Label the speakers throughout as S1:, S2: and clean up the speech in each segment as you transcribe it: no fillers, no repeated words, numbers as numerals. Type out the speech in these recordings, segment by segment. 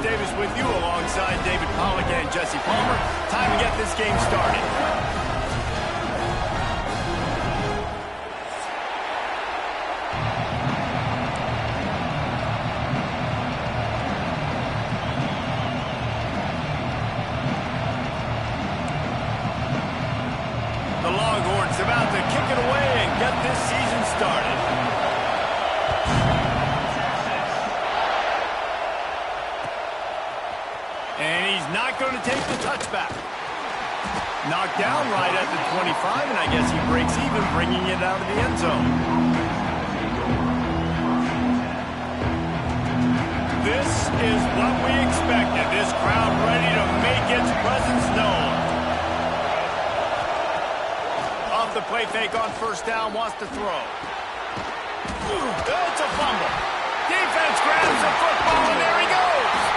S1: Davis with you alongside David Pollack and Jesse Palmer. Time to get this game started. The Longhorns about to kick it away and get this season started. And he's not going to take the touchback. Knocked down right at the 25, and I guess he breaks even, bringing it out of the end zone. This is what we expected. This crowd ready to make its presence known. Off the play fake on first down, wants to throw. It's a fumble. Defense grabs the football, and there he goes.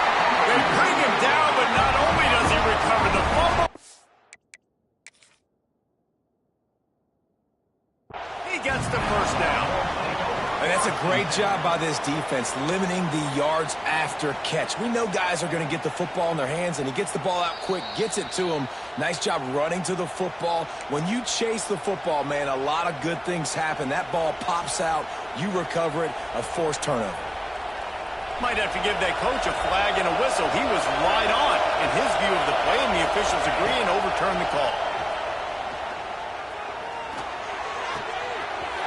S1: They bring him down, but not only does he recover the fumble, he gets the first down.
S2: And that's a great job by this defense, limiting the yards after catch. We know guys are going to get the football in their hands, and he gets the ball out quick, gets it to him. Nice job running to the football. When you chase the football, man, a lot of good things happen. That ball pops out, you recover it, a forced turnover.
S1: Might have to give that coach a flag and a whistle. He was right on in his view of the play, and the officials agree and overturn the call.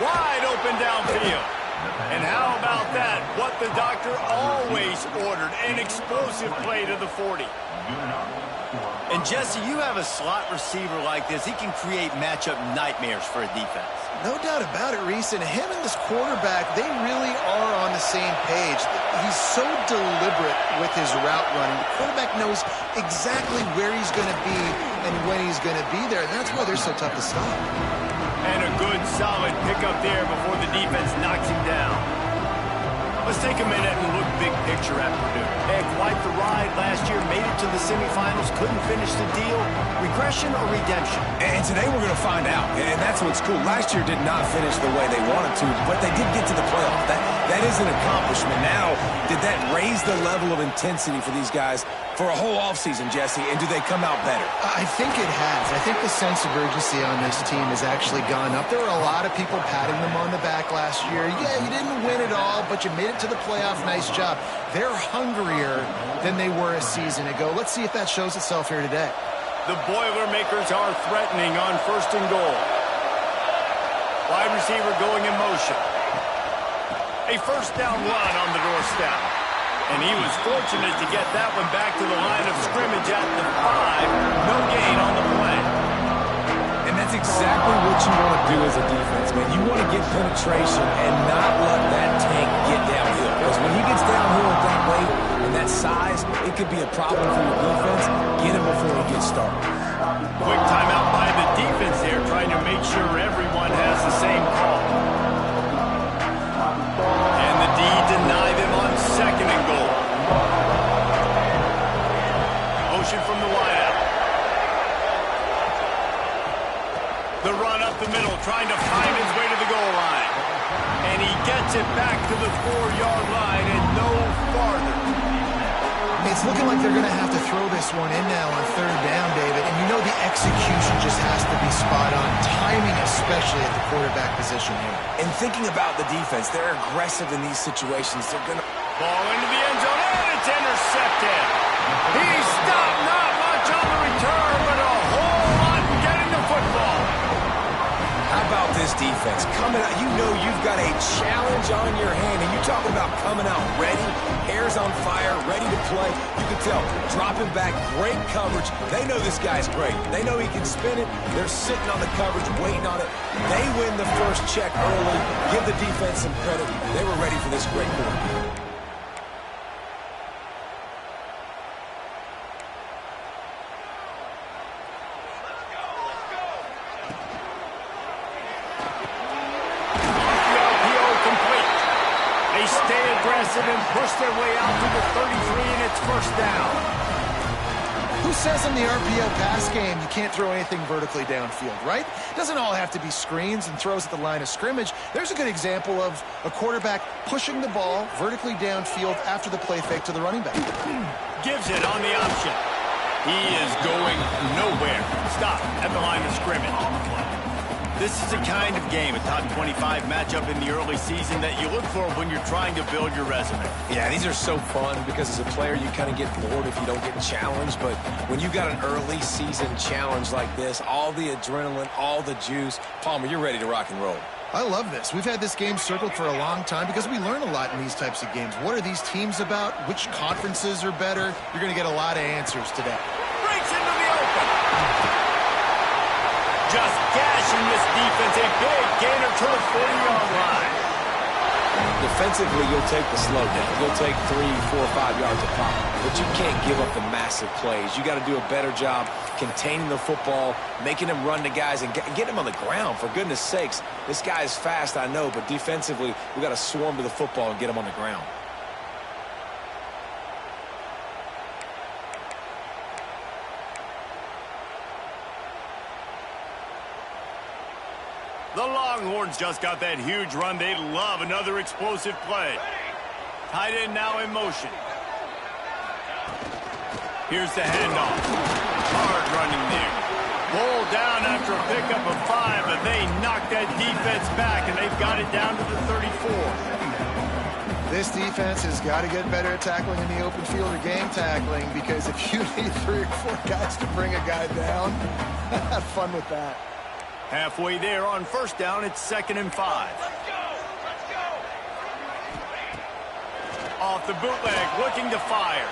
S1: Wide open downfield. And how about that? What the doctor always ordered, an explosive play to the 40. And Jesse, you have a slot receiver like this. He can create matchup nightmares for a defense.
S3: No doubt about it, Reese. And him and this quarterback, they really are on the same page. He's so deliberate with his route running. The quarterback knows exactly where he's going to be and when he's going to be there. And that's why they're so tough to stop.
S1: And a good, solid pickup there before the defense knocks him down. Let's take a minute and look big picture at Purdue. They had quite the ride last year, made it to the semifinals, couldn't finish the deal. Regression or redemption?
S2: And today we're going to find out, and that's what's cool. Last year did not finish the way they wanted to, but they did get to the playoff. That is an accomplishment. Now, did that raise the level of intensity for these guys for a whole offseason, Jesse, and do they come out better?
S3: I think it has. I think the sense of urgency on this team has actually gone up. There were a lot of people patting them on the back last year. Yeah, you didn't win it all, but you made it to the playoff. Nice job. They're hungrier than they were a season ago. Let's see if that shows itself here today.
S1: The Boilermakers are threatening on first and goal. Wide receiver going in motion. A first down run on the doorstep. And he was fortunate to get that one back to the line of scrimmage at the 5. No gain on the play.
S2: And that's exactly what you want to do as a defense, man. You want to get penetration and not let that tank get downhill. Because when he gets downhill at that weight and that size, it could be a problem for your defense. Get him before he gets started.
S1: Quick timeout by the defense there, trying to make sure everyone has the same call. And the D denied him on second and goal. Motion from the wideout. The run up the middle, trying to find his way to the goal line. And he gets it back to the 4-yard line and no farther.
S3: It's looking like they're going to have to throw this one in now on third down, David. And you know the execution just has to be spot on. Timing, especially at the quarterback position here.
S2: And thinking about the defense, they're aggressive in these situations. They're going to...
S1: Ball into the end zone, and it's intercepted. He stopped, not much on the return, but a whole lot in getting the football.
S2: How about this defense? Coming out, you know you've got a challenge on your hand, and you're talking about coming out ready, hair's on fire, ready to play. You can tell, dropping back, great coverage. They know this guy's great. They know he can spin it. They're sitting on the coverage, waiting on it. They win the first check early. Give the defense some credit. They were ready for this great quarterback.
S1: And push their way out to the 33, and it's first down.
S3: Who says in the RPO pass game you can't throw anything vertically downfield, right? It doesn't all have to be screens and throws at the line of scrimmage. There's a good example of a quarterback pushing the ball vertically downfield after the play fake to the running back.
S1: Gives it on the option. He is going nowhere. Stop at the line of scrimmage. This is the kind of game, a top 25 matchup in the early season, that you look for when you're trying to build your resume.
S2: Yeah, these are so fun because as a player you kind of get bored if you don't get challenged, but when you got an early season challenge like this, all the adrenaline, all the juice, Palmer, you're ready to rock and roll.
S3: I love this. We've had this game circled for a long time because we learn a lot in these types of games. What are these teams about? Which conferences are better? You're going to get a lot of answers today.
S1: Breaks into the open. Just gashing this defense. A big gainer to the 40-yard line.
S2: Defensively, you'll take the slow down. You'll take 3, 4, 5 yards a pop. But you can't give up the massive plays. You got to do a better job containing the football, making them run to guys, and get them on the ground. For goodness sakes, this guy is fast, I know, but defensively, we got to swarm to the football and get him on the ground.
S1: The Longhorns just got that huge run. They love another explosive play. Tight end now in motion. Here's the handoff. Hard running there. Roll down after a pickup of 5, but they knock that defense back, and they've got it down to the 34.
S3: This defense has got to get better at tackling in the open field or game tackling, because if you need 3 or 4 guys to bring a guy down, have fun with that.
S1: Halfway there on first down, it's 2nd and 5. Off the bootleg, looking to fire.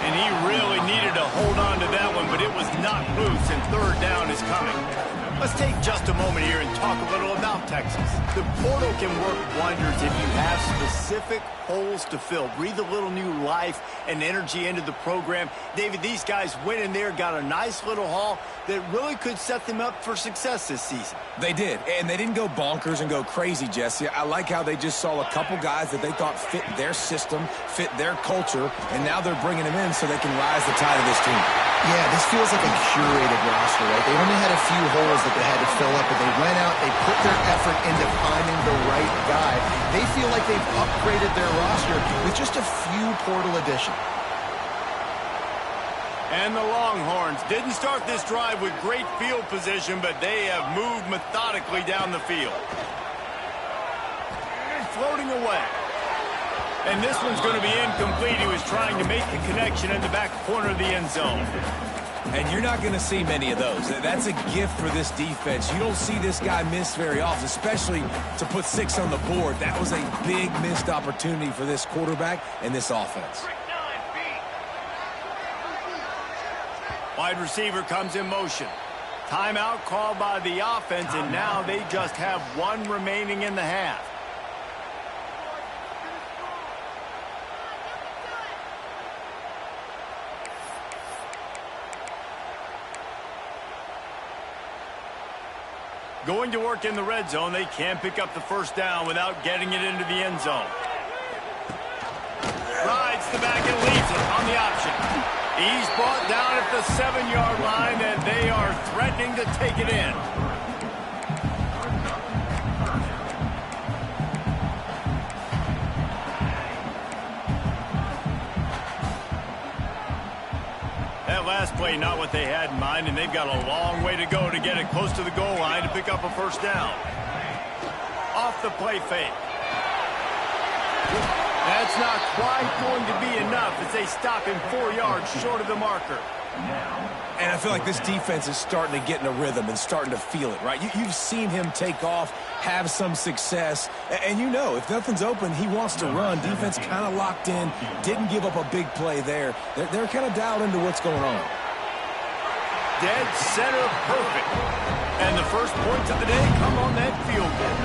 S1: And he really needed to hold on to that one, but it was not loose, and 3rd down is coming. Let's take just a moment here and talk a little about Texas. The portal can work wonders if you have specific holes to fill. Breathe a little new life and energy into the program. David, these guys went in there, got a nice little haul that really could set them up for success this season.
S2: They did, and they didn't go bonkers and go crazy, Jesse. I like how they just saw a couple guys that they thought fit their system, fit their culture, and now they're bringing them in so they can rise the tide of this team.
S3: Yeah, this feels like a curated roster, right? They only had a few holes that they had to fill up, but they went out, they put their effort into finding the right guy. They feel like they've upgraded their roster with just a few portal additions.
S1: And the Longhorns didn't start this drive with great field position, but they have moved methodically down the field. Floating away. And this one's going to be incomplete. He was trying to make the connection in the back corner of the end zone.
S2: And you're not going to see many of those. That's a gift for this defense. You don't see this guy miss very often, especially to put 6 on the board. That was a big missed opportunity for this quarterback and this offense.
S1: Wide receiver comes in motion. Timeout called by the offense, and now they just have 1 remaining in the half. Going to work in the red zone. They can't pick up the 1st down without getting it into the end zone. Rides the back and leads it on the option. He's brought down at the 7-yard line, and they are threatening to take it in. That last play, not what they had in mind, and they've got a long way to go to get it close to the goal line to pick up a 1st down. Off the play fake. That's not quite going to be enough as they stop him 4 yards short of the marker.
S2: And I feel like this defense is starting to get in a rhythm and starting to feel it, right? You've seen him take off, have some success, and you know if nothing's open, he wants to run. Defense kind of locked in, didn't give up a big play there. They're kind of dialed into what's going on.
S1: Dead center perfect. And the first points of the day come on that field goal.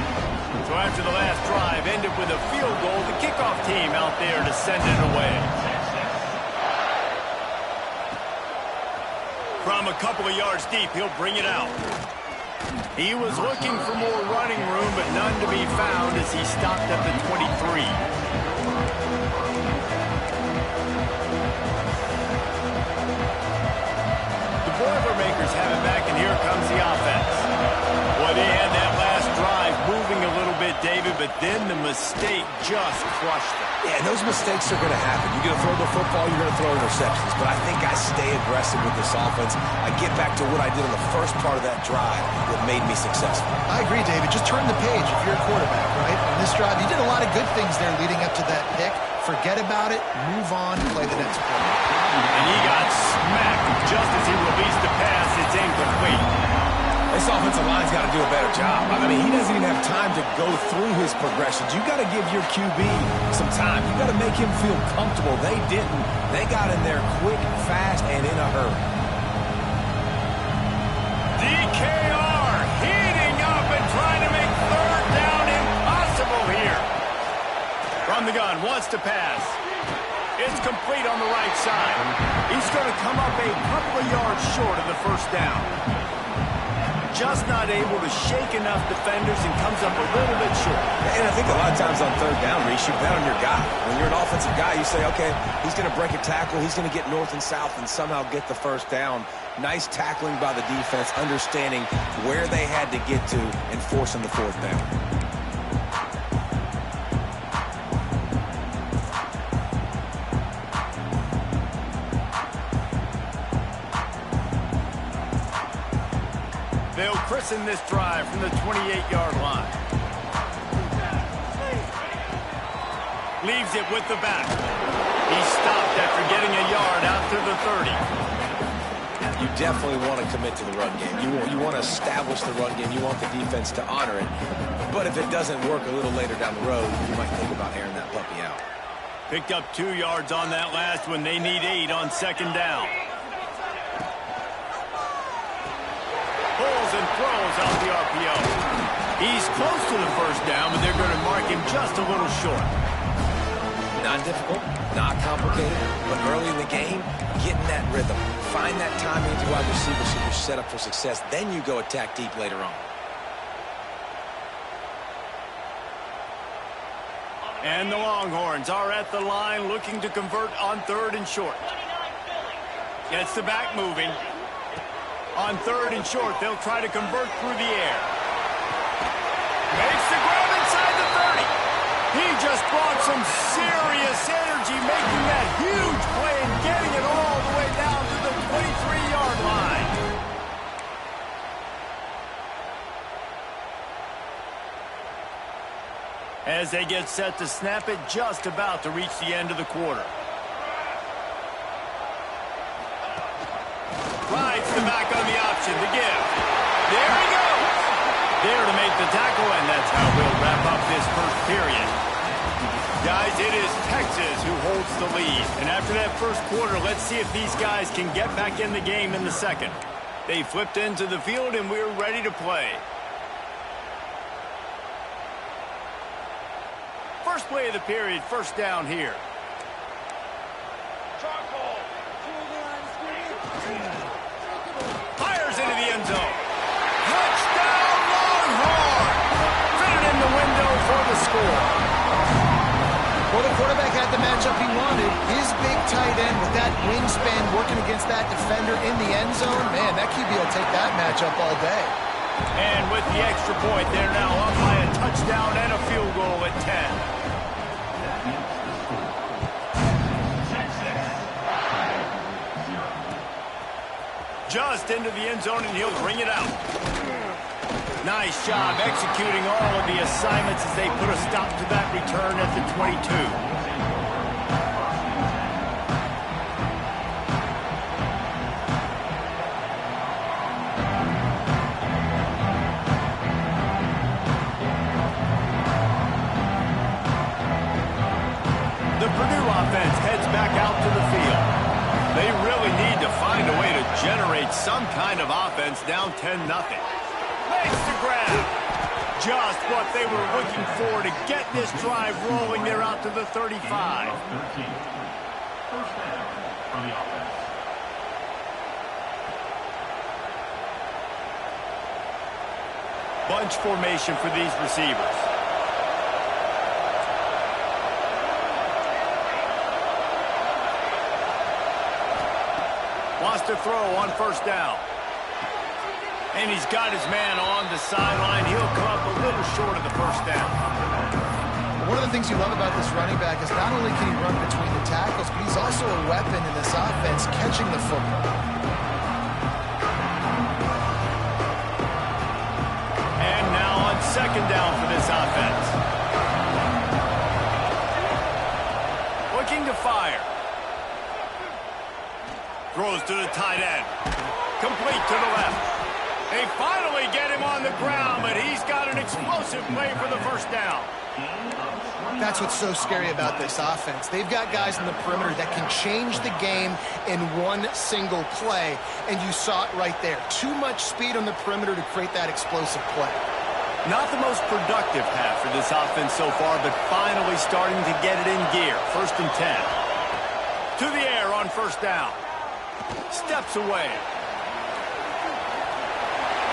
S1: So after the last drive ended with a field goal, the kickoff team out there to send it away. From a couple of yards deep, he'll bring it out. He was looking for more running room, but none to be found as he stopped at the 23. but then the mistake just crushed them.
S2: Yeah, and those mistakes are going to happen. You're going to throw the football, you're going to throw interceptions. But I think I stay aggressive with this offense. I get back to what I did on the first part of that drive that made me successful.
S3: I agree, David. Just turn the page if you're a quarterback, right? On this drive, you did a lot of good things there leading up to that pick. Forget about it, move on, and play the next play.
S1: And he got smacked just as he released the pass. It's incomplete.
S2: This offensive line's got to do a better job. I mean, he doesn't even have time to go through his progressions. You got to give your QB some time. You got to make him feel comfortable. They didn't. They got in there quick, fast, and in a hurry.
S1: DKR heating up and trying to make third down impossible here. From the gun, wants to pass. It's complete on the right side. He's going to come up a couple of yards short of the first down. Just not able to shake enough defenders and comes up a little bit short.
S2: And I think a lot of times on third down, Reese, you bet on your guy. When you're an offensive guy, you say, okay, he's going to break a tackle, he's going to get north and south and somehow get the first down. Nice tackling by the defense, understanding where they had to get to and forcing the fourth down.
S1: They'll christen this drive from the 28-yard line. Leaves it with the back. He stopped after getting a yard out to the 30.
S2: You definitely want to commit to the run game. You want to establish the run game. You want the defense to honor it. But if it doesn't work a little later down the road, you might think about airing that puppy out.
S1: Picked up 2 yards on that last one. They need 8 on second down. Pulls and throws out the RPO. He's close to the first down, but they're going to mark him just a little short.
S2: Not difficult, not complicated, but early in the game, get in that rhythm. Find that timing into wide receivers so you're set up for success. Then you go attack deep later on.
S1: And the Longhorns are at the line looking to convert on third and short. Gets the back moving. On third and short, they'll try to convert through the air. Makes the grab inside the 30. He just brought some serious energy, making that huge play and getting it all the way down to the 23-yard line. As they get set to snap it, just about to reach the end of the quarter. Rides the back on the option, the give. There he goes. There to make the tackle, and that's how we'll wrap up this first period. Guys, it is Texas who holds the lead. And after that first quarter, let's see if these guys can get back in the game in the second. They flipped into the field, and we're ready to play. First play of the period, first down here. Fires into the end zone. Touchdown, Longhorn! Fitted in the window for the score.
S3: Well, the quarterback had the matchup he wanted. His big tight end with that wingspan working against that defender in the end zone. Man, that QB will take that matchup all day.
S1: And with the extra point, they're now up by a touchdown and a field goal at 10. Just into the end zone, and he'll bring it out. Nice job executing all of the assignments as they put a stop to that return at the 22. The Purdue offense heads back out to the field. They really need to find a way to generate some kind of offense down 10-0. Makes the grab. Just what they were looking for to get this drive rolling. They're out to the 35. Bunch formation for these receivers. Wants to throw on first down. And he's got his man on the sideline. He'll come up a little short of the first down.
S3: One of the things you love about this running back is not only can he run between the tackles, but he's also a weapon in this offense catching the football.
S1: And now on second down for this offense. Looking to fire. Throws to the tight end. Complete to the left. They finally get him on the ground, but he's got an explosive play for the first down.
S3: That's what's so scary about this offense. They've got guys in the perimeter that can change the game in one single play, and you saw it right there. Too much speed on the perimeter to create that explosive play.
S1: Not the most productive half for this offense so far, but finally starting to get it in gear. 1st and 10. To the air on first down. Steps away.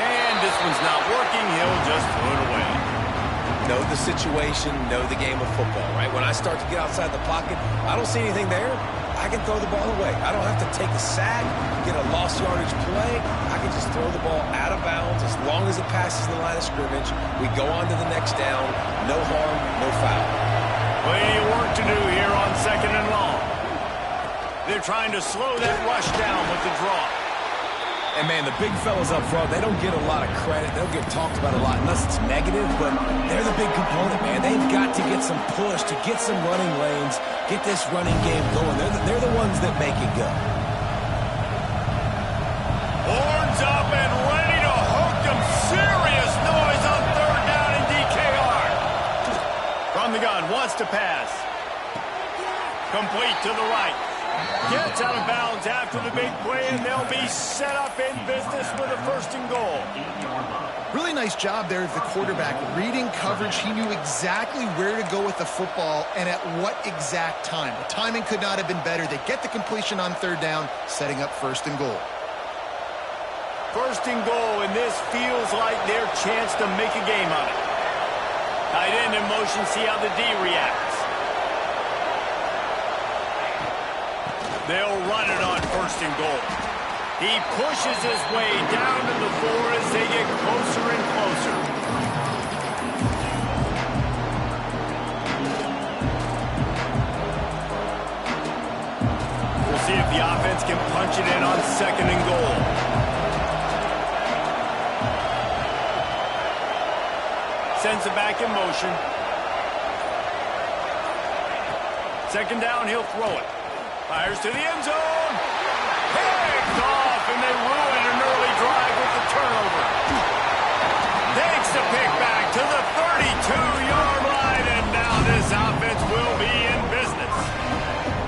S1: And this one's not working. He'll just throw it away.
S2: Know the situation, know the game of football, right? When I start to get outside the pocket, I don't see anything there. I can throw the ball away. I don't have to take a sack, get a lost yardage play. I can just throw the ball out of bounds as long as it passes the line of scrimmage. We go on to the next down. No harm, no foul.
S1: Plenty of work to do here on second and long. They're trying to slow that rush down with the draw.
S2: And, man, the big fellas up front, they don't get a lot of credit. They don't get talked about a lot unless it's negative, but they're the big component, man. They've got to get some push, to get some running lanes, get this running game going. They're the ones that make it go.
S1: Horns up and ready to hook them. Serious noise on third down in DKR. From the gun, wants to pass. Complete to the right. Gets out of bounds after the big play, and they'll be set up in business with a 1st and goal.
S3: Really nice job there of the quarterback. Reading coverage, he knew exactly where to go with the football and at what exact time. The timing could not have been better. They get the completion on third down, setting up 1st and goal.
S1: 1st and goal, and this feels like their chance to make a game of it. Tight end in motion, see how the D reacts. They'll run it on 1st and goal. He pushes his way down to the 4 as they get closer and closer. We'll see if the offense can punch it in on 2nd and goal. Sends it back in motion. 2nd down, he'll throw it. Fires to the end zone. Picked off, and they ruin an early drive with the turnover. Takes the pick back to the 32-yard line, and now this offense will be in business.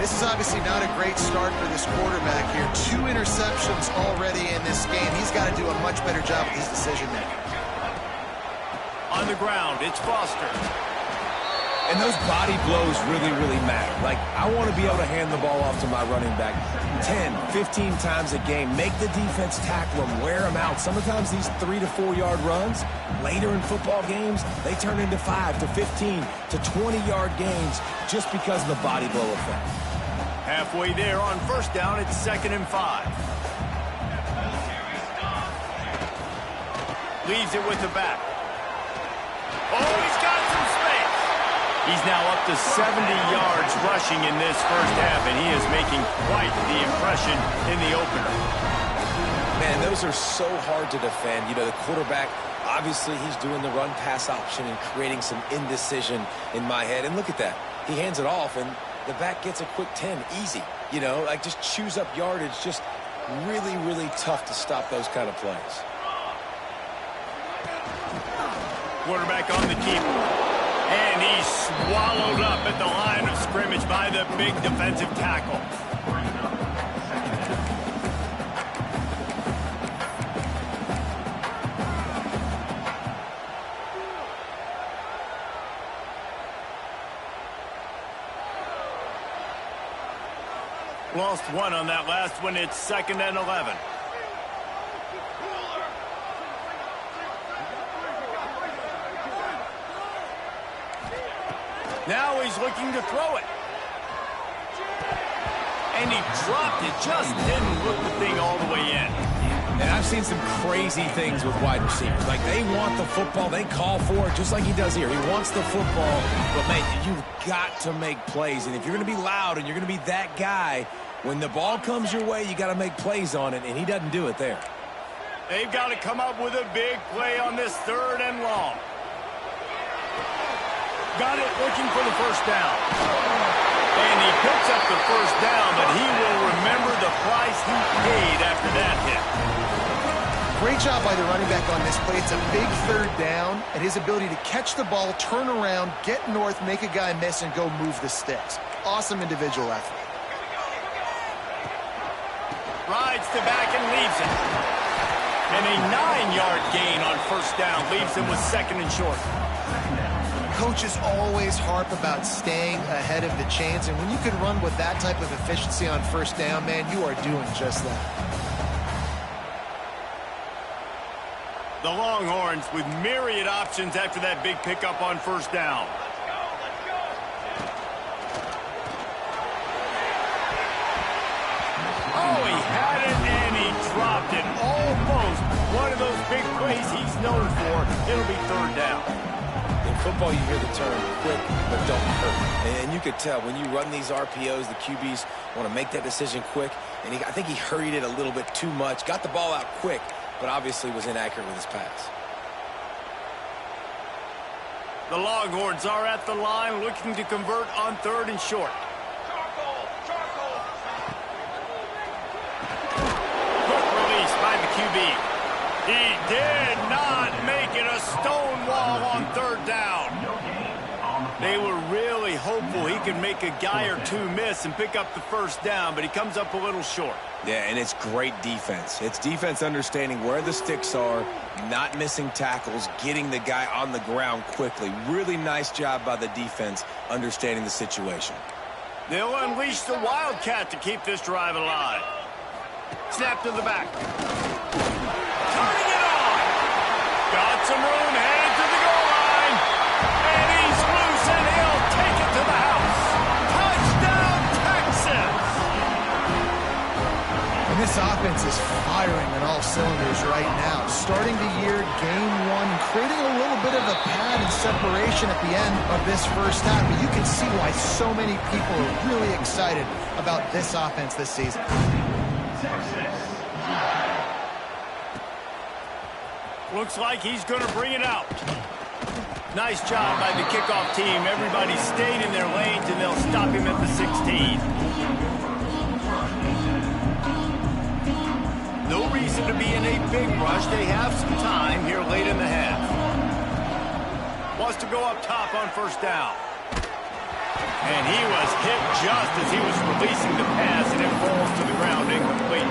S3: This is obviously not a great start for this quarterback here. 2 interceptions already in this game. He's got to do a much better job with his decision-making.
S1: On the ground, it's Foster.
S2: And those body blows really, really matter. Like, I want to be able to hand the ball off to my running back 10, 15 times a game. Make the defense tackle them, wear them out. Sometimes these 3 to 4 yard runs, later in football games, they turn into 5 to 15 to 20-yard gains just because of the body blow effect.
S1: Halfway there on 1st down, it's 2nd and 5. Leaves it with the back. Oh, he's got some space. He's now up to 70 yards rushing in this 1st half, and he is making quite the impression in the opener.
S2: Man, those are so hard to defend. You know, the quarterback, obviously he's doing the run-pass option and creating some indecision in my head. And look at that. He hands it off, and the back gets a quick 10. Easy. You know, like just chews up yardage. Just really, really tough to stop those kind of plays.
S1: Quarterback on the keeper. And he's swallowed up at the line of scrimmage by the big defensive tackle. Lost 1 on that last one. It's 2nd and 11. Now he's looking to throw it. And he dropped it. Just didn't look the thing all the way in.
S2: And I've seen some crazy things with wide receivers. Like, they want the football. They call for it just like he does here. He wants the football. But, man, you've got to make plays. And if you're going to be loud and you're going to be that guy, when the ball comes your way, you got to make plays on it. And he doesn't do it there.
S1: They've got to come up with a big play on this 3rd and long. Got it, looking for the first down. And he picks up the first down, but he will remember the price he paid after that hit.
S3: Great job by the running back on this play. It's a big 3rd down, and his ability to catch the ball, turn around, get north, make a guy miss, and go move the sticks. Awesome individual effort.
S1: Rides the back and leaves it. And a 9-yard gain on first down leaves him with 2nd and short.
S3: Coaches always harp about staying ahead of the chains, and when you can run with that type of efficiency on first down, man, you are doing just that.
S1: The Longhorns with myriad options after that big pickup on first down. Oh, he had it and he dropped it. Almost one of those big plays he's known for. It'll be 3rd down.
S2: In football, you hear the term quick, but don't hurt. And you could tell when you run these RPOs, the QBs want to make that decision quick. And I think he hurried it a little bit too much. Got the ball out quick, but obviously was inaccurate with his pass.
S1: The Longhorns are at the line looking to convert on 3rd and short. Quick release by the QB. He did not make it a stone wall on 3rd down. They were really hopeful he could make a guy or two miss and pick up the first down, but he comes up a little short.
S2: Yeah, and it's great defense. It's defense understanding where the sticks are, not missing tackles, getting the guy on the ground quickly. Really nice job by the defense understanding the situation.
S1: They'll unleash the Wildcat to keep this drive alive. Snap to the back. Turning it on. Got some room, headed to the goal line. And he's loose, and he'll take it to the house. Touchdown, Texas!
S3: And this offense is firing on all cylinders right now. Starting the year, game 1, creating a little bit of a pad and separation at the end of this first half. But you can see why so many people are really excited about this offense this season.
S1: Looks like he's going to bring it out. Nice job by the kickoff team. Everybody stayed in their lanes, and they'll stop him at the 16. No reason to be in a big rush. They have some time here late in the half. Wants to go up top on first down. And he was hit just as he was releasing the pass, and it falls to the ground incomplete.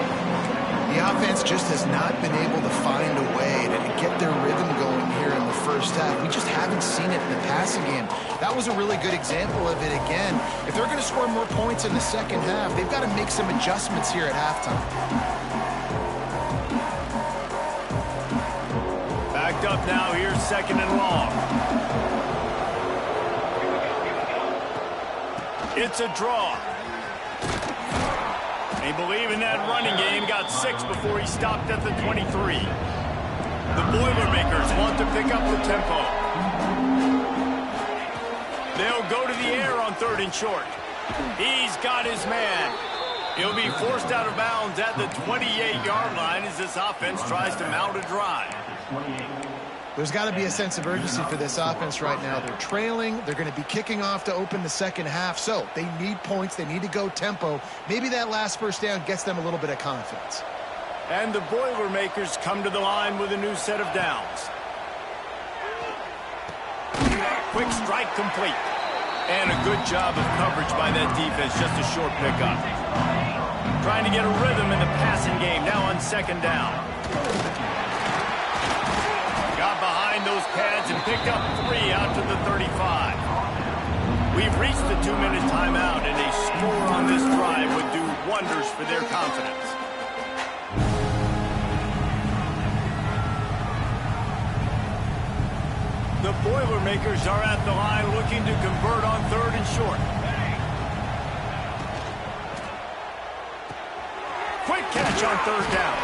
S3: The offense just has not been able to find a way to get their rhythm going here in the first half. We just haven't seen it in the passing game. That was a really good example of it again. If they're going to score more points in the second half, they've got to make some adjustments here at halftime.
S1: Backed up now, here's 2nd and long. It's a draw. They believe in that running game. Got 6 before he stopped at the 23. The Boilermakers want to pick up the tempo. They'll go to the air on 3rd and short. He's got his man. He'll be forced out of bounds at the 28-yard line as this offense tries to mount a drive.
S3: There's got to be a sense of urgency for this offense right now. They're trailing. They're going to be kicking off to open the second half. So they need points. They need to go tempo. Maybe that last first down gets them a little bit of confidence.
S1: And the Boilermakers come to the line with a new set of downs. Quick strike complete. And a good job of coverage by that defense. Just a short pickup. Trying to get a rhythm in the passing game. Now on 2nd down. Got behind those pads and picked up 3 out to the 35. We've reached the 2-minute timeout, and a score on this drive would do wonders for their confidence. The Boilermakers are at the line looking to convert on 3rd and short. Quick catch on 3rd down.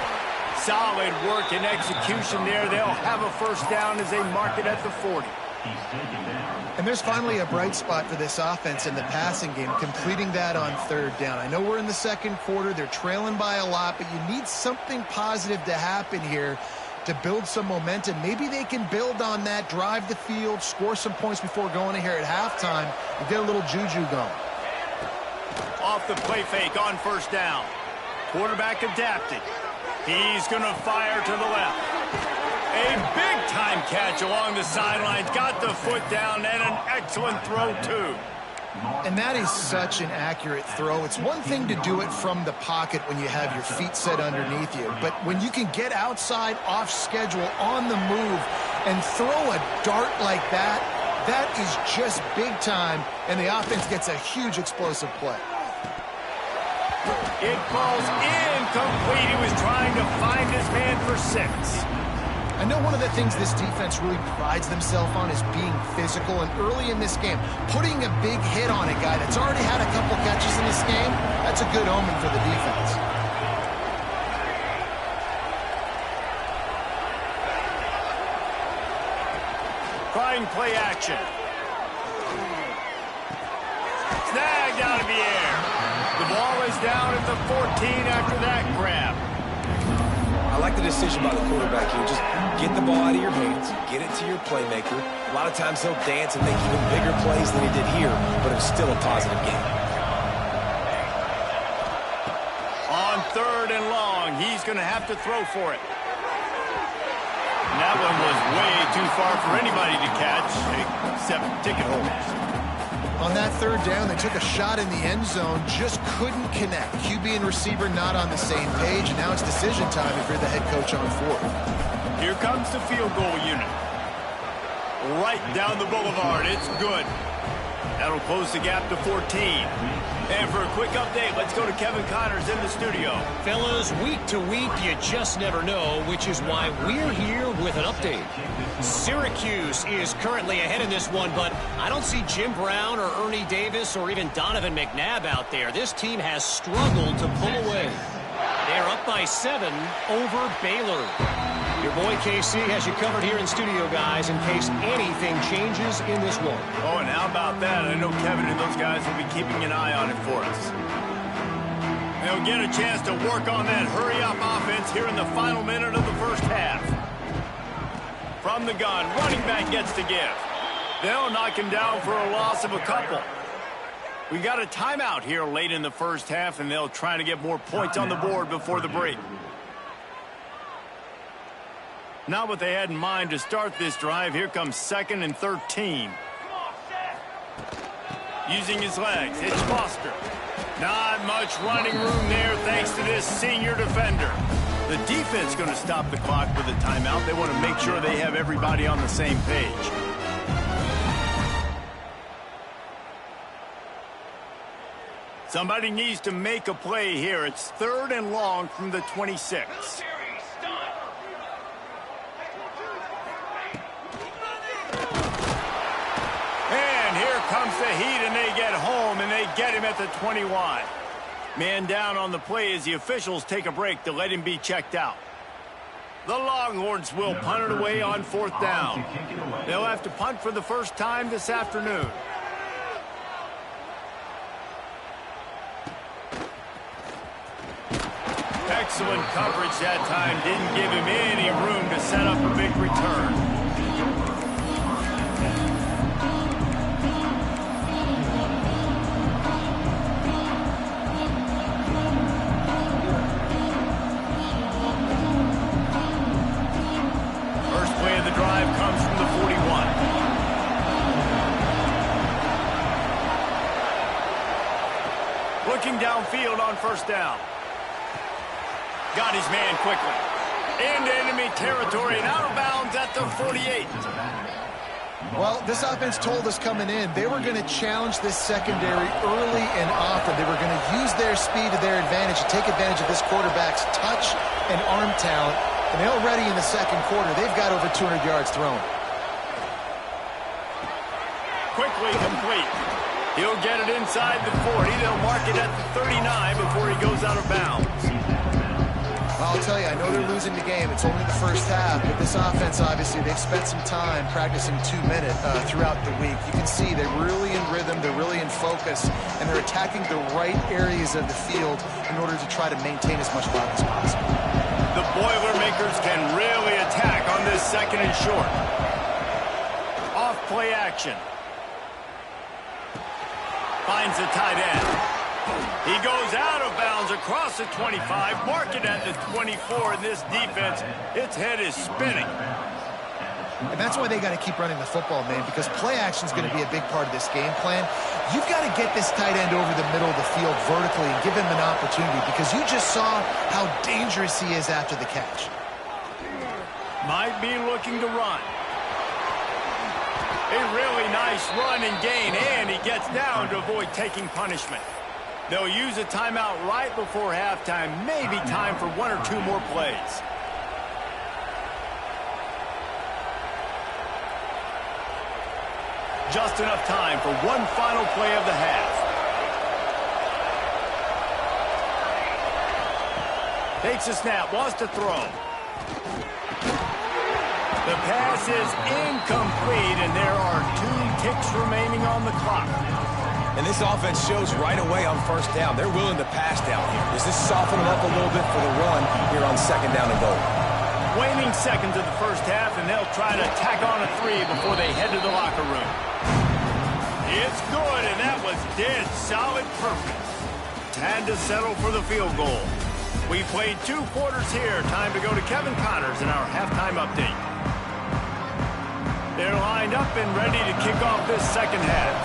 S1: Solid work and execution there. They'll have a first down as they mark it at the 40.
S3: And there's finally a bright spot for this offense in the passing game, completing that on third down. I know we're in the second quarter. They're trailing by a lot, but you need something positive to happen here to build some momentum. Maybe they can build on that, drive the field, score some points before going in here at halftime, and get a little juju going.
S1: Off the play fake on first down. Quarterback adapted. He's going to fire to the left. A big-time catch along the sidelines. Got the foot down and an excellent throw, too.
S3: And that is such an accurate throw. It's one thing to do it from the pocket when you have your feet set underneath you, but when you can get outside, off schedule, on the move, and throw a dart like that, that is just big time, and the offense gets a huge explosive play.
S1: It falls incomplete. He was trying to find his man for 6.
S3: I know one of the things this defense really prides themselves on is being physical, and early in this game, putting a big hit on a guy that's already had a couple catches in this game, that's a good omen for the defense.
S1: Trying play action. Snagged out of the air. The ball is down at the 14 after that grab.
S2: I like the decision by the quarterback here. Just get the ball out of your hands, get it to your playmaker. A lot of times he'll dance and make even bigger plays than he did here, but it was still a positive game.
S1: On third and long, he's going to have to throw for it. And that one was way too far for anybody to catch, except ticket holders.
S3: On that third down, they took a shot in the end zone, just couldn't connect. QB and receiver not on the same page, and now it's decision time if you're the head coach on fourth.
S1: Here comes the field goal unit. Right down the boulevard. It's good. That'll close the gap to 14. And for a quick update, let's go to Kevin Connors in the studio.
S4: Fellas, week to week, you just never know, which is why we're here with an update. Syracuse is currently ahead in this one, but I don't see Jim Brown or Ernie Davis or even Donovan McNabb out there. This team has struggled to pull away. They're up by 7 over Baylor. Your boy KC has you covered here in studio, guys, in case anything changes in this one.
S1: Oh, and how about that? I know Kevin and those guys will be keeping an eye on it for us. They'll get a chance to work on that hurry-up offense here in the final minute of the first half. From the gun, running back gets to give. They'll knock him down for a loss of a couple. We got a timeout here late in the first half, and they'll try to get more points on the board before the break. Not what they had in mind to start this drive. Here comes 2nd and 13. Using his legs, it's Foster. Not much running room there thanks to this senior defender. The defense going to stop the clock with a timeout. They want to make sure they have everybody on the same page. Somebody needs to make a play here. It's 3rd and long from the 26. And here comes the heat, and they get home, and they get him at the 21. Man down on the play as the officials take a break to let him be checked out. The Longhorns will punt it away on 4th down. They'll have to punt for the first time this afternoon. Excellent coverage that time. Didn't give him any room to set up a big return. First play of the drive comes from the 41. Looking downfield on first down. Got his man quickly. Into enemy territory and out of bounds at the 48.
S3: Well, this offense told us coming in they were going to challenge this secondary early and often. They were going to use their speed to their advantage to take advantage of this quarterback's touch and arm talent. And already in the second quarter, they've got over 200 yards thrown.
S1: Quickly complete. He'll get it inside the 40. They'll mark it at the 39 before he goes out of bounds.
S3: I'll tell you, I know they're losing the game. It's only the first half, but this offense, obviously, they've spent some time practicing 2-minute throughout the week. You can see they're really in rhythm, they're really in focus, and they're attacking the right areas of the field in order to try to maintain as much clock as possible.
S1: The Boilermakers can really attack on this second and short. Off play action. Finds the tight end. He goes out of bounds across the 25, marking at the 24, and this defense, its head is spinning.
S3: And that's why they got to keep running the football, man, because play action is going to be a big part of this game plan. You've got to get this tight end over the middle of the field vertically and give him an opportunity, because you just saw how dangerous he is after the catch.
S1: Might be looking to run. A really nice run and gain, and he gets down to avoid taking punishment. They'll use a timeout right before halftime, maybe time for one or two more plays. Just enough time for one final play of the half. Takes a snap, wants to throw. The pass is incomplete, and there are 2 ticks remaining on the clock.
S2: And this offense shows right away on first down. They're willing to pass down here. Does this soften them up a little bit for the run here on second down and goal?
S1: Waning seconds of the first half, and they'll try to tack on a 3 before they head to the locker room. It's good, and that was dead solid perfect. Time to settle for the field goal. We played 2 quarters here. Time to go to Kevin Connors in our halftime update. They're lined up and ready to kick off this second half.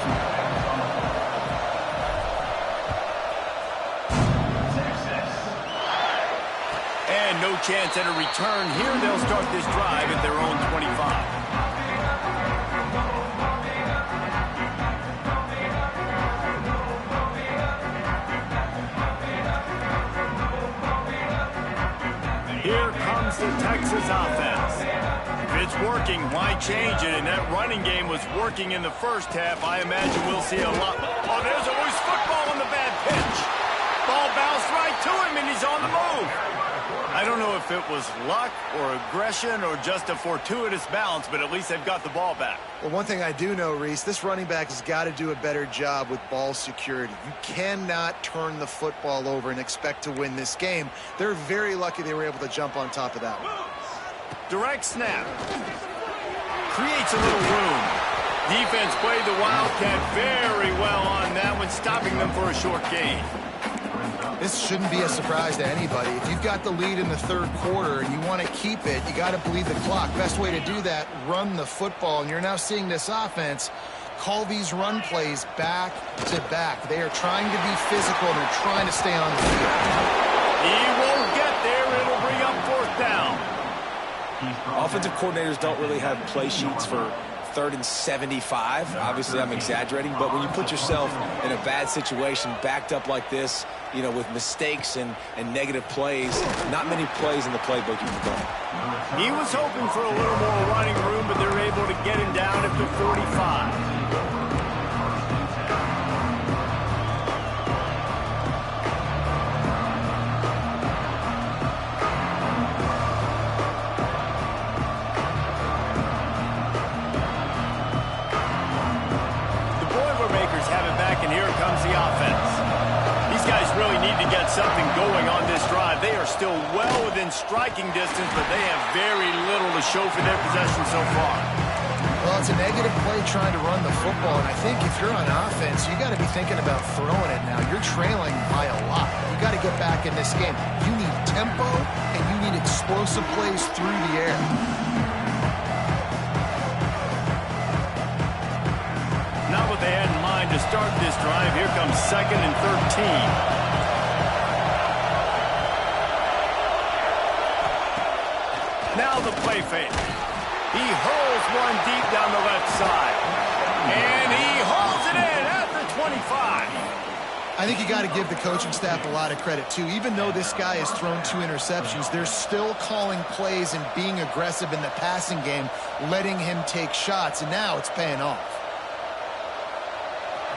S1: And no chance at a return here. They'll start this drive at their own 25. Here comes the Texas offense. If it's working, why change it? And that running game was working in the first half. I imagine we'll see a lot. Oh, there's always football on the bad pitch. Ball bounced right to him, and he's on the move. I don't know if it was luck or aggression or just a fortuitous bounce, but at least they've got the ball back.
S3: Well, one thing I do know, Reese, this running back has got to do a better job with ball security. You cannot turn the football over and expect to win this game. They're very lucky they were able to jump on top of that one.
S1: Direct snap. Creates a little room. Defense played the Wildcat very well on that one, stopping them for a short gain.
S3: This shouldn't be a surprise to anybody. If you've got the lead in the third quarter and you want to keep it, you got to bleed the clock. Best way to do that, run the football. And you're now seeing this offense call these run plays back to back. They are trying to be physical, and they're trying to stay on the field.
S1: He won't get there. It'll bring up fourth down.
S2: Offensive coordinators don't really have play sheets for 3rd and 75. Obviously, I'm exaggerating, but when you put yourself in a bad situation, backed up like this, you know, with mistakes and negative plays, not many plays in the playbook you can go.
S1: He was hoping for a little more running room, but they're able to get him down at the 45. And here comes the offense. These guys really need to get something going on this drive. They are still well within striking distance, but they have very little to show for their possession so far.
S3: Well, it's a negative play trying to run the football, and I think if you're on offense, you got to be thinking about throwing it now. You're trailing by a lot. You got to get back in this game. You need tempo, and you need explosive plays through the air.
S1: Not what they had in mind to start this drive. Here comes 2nd and 13. Now the play fake. He hurls one deep down the left side. And he hauls it in at the 25.
S3: I think you got to give the coaching staff a lot of credit, too. Even though this guy has thrown 2 interceptions, they're still calling plays and being aggressive in the passing game, letting him take shots, and now it's paying off.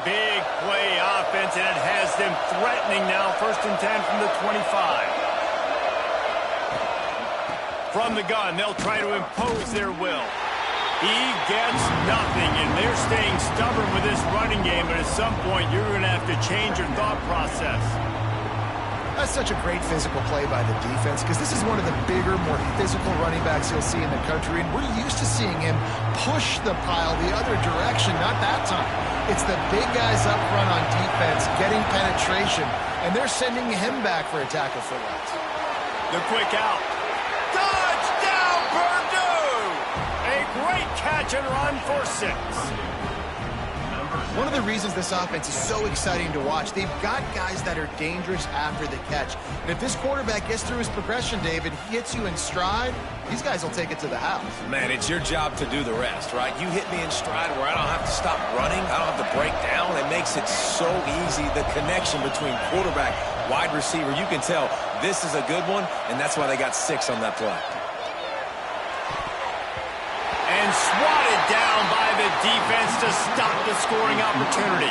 S1: Big play offense, and it has them threatening now. 1st and 10 from the 25. From the gun, they'll try to impose their will. He gets nothing, and they're staying stubborn with this running game, but at some point, you're going to have to change your thought process.
S3: That's such a great physical play by the defense because this is one of the bigger, more physical running backs you'll see in the country, and we're used to seeing him push the pile the other direction, not that time. It's the big guys up front on defense getting penetration, and they're sending him back for a tackle for loss.
S1: The quick out. Touchdown, Purdue! A great catch and run for 6.
S3: One of the reasons this offense is so exciting to watch, they've got guys that are dangerous after the catch. And if this quarterback gets through his progression, David, he hits you in stride, these guys will take it to the house.
S2: Man, it's your job to do the rest, right? You hit me in stride where I don't have to stop running. I don't have to break down. It makes it so easy, the connection between quarterback, wide receiver. You can tell this is a good one, and that's why they got 6 on that play.
S1: And swatted down by the defense to stop the scoring opportunity.